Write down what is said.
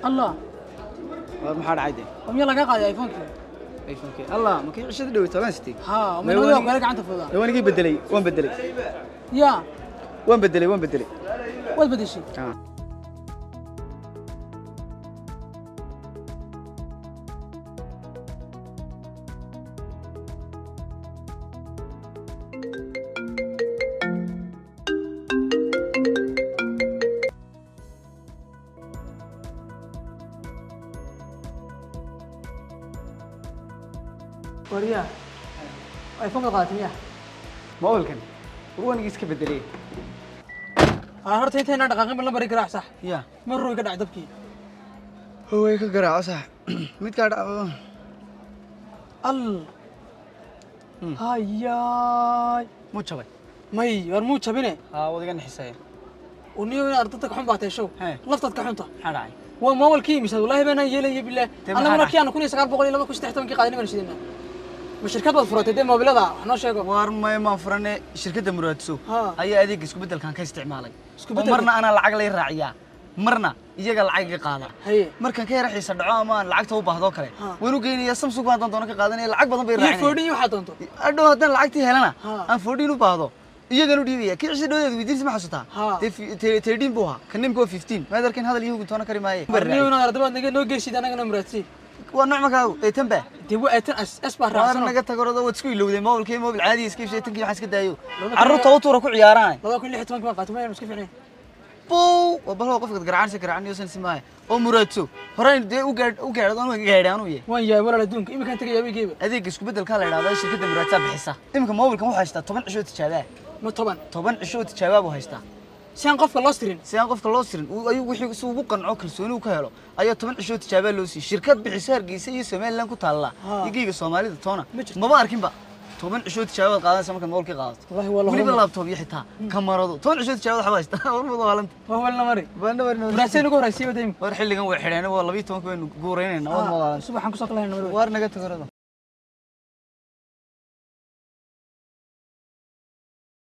الله محار عادي وميا لقى قاعد ايفون ايفون الله ما كاين 10 دوي طبعا ستي ها ومن هو قال لك عنده فضاء لو انا جاي بدلي وين بدلي يا وين بدلي وين بدي شيء وريا ايفون قاعد مياه ما اقول كان هو انا جيت كبدلي هرت انت هنا دقائق من لمبر يقرا صح يا مروا يقدع دبكي هو هيك قراعه صح ميد قاعد ال هاي مو تشوي مي ورمو جبينه ودغن حسايه ونيو ارتتك حن باatay show laftaad xunta xaraay waa mawlkii misad wallahi bana yeelay billah ana markii aan 1900 qaadin ma shidina ma shirkad wad furatay de mobilada waxna sheego war ma furane shirkadda muraadso ayaa adeeg isku bedelkan ka isticmaalay marna ana lacag la raaciyaa marna iyaga lacag ka qaada markan ka yaraxiisa dhaco ama lacagta u baahdo kale waynu geynaya Samsung baan doona ka qaadanaya lacag badan bay raacin foodin waxa doonto adoo hadan lacagtii helana aan foodin u baahdo iyagana dhiibaya kici dhaweed weydiis ma xasuutaa 13 buu ahaa kan nimko 15 ma darkin hadal iyagu toona kari maaye barniyo na ardabaad naga noo geesid anaga muraadsi waa nooc ma kaaw ee tanba dib waa tan asbar raacsan naga tagorada wad isku ilowday mobilkii mobil caadi iska iibsay tankii waxa iska daayo carruurta u tuura ku ciyaaraan 2016 ma qaato ma iska fiicnay buu wabalo qofka garaacaan san simaay oo muraadso horeen de u gaadho oo gaadhaan u yahay waan yahay walaal adduunka imika tagay yaabigeyba adeeg isku bedelka la yiraahdo shirkadda muraadsa bixisa imika mobilkan waxa haysta 10 cisho tijaabaa ما طبعا عشوة تجاوب وهيستا سيان قفك الله سترين أيوة وحي سوق قنعو كلسوني وكهلو أيوة طبعا عشوة تجاوب لوسي شركات بحسار قيسي سمين لان كتالا يجي الصومالي تونا ما باركين بقى طبعا عشوة تجاوب قاعدة سمك المول كي قاعد والله ولي باللابتوب يحتها كاميرا طبعا عشوة تجاوب حبايستا والله والله هو النمري براسين نقول راسي بديم ورحل لقوا حرينا والله بيتهم كانوا قورين صباح كسر الله النمري وارنا قلت كرده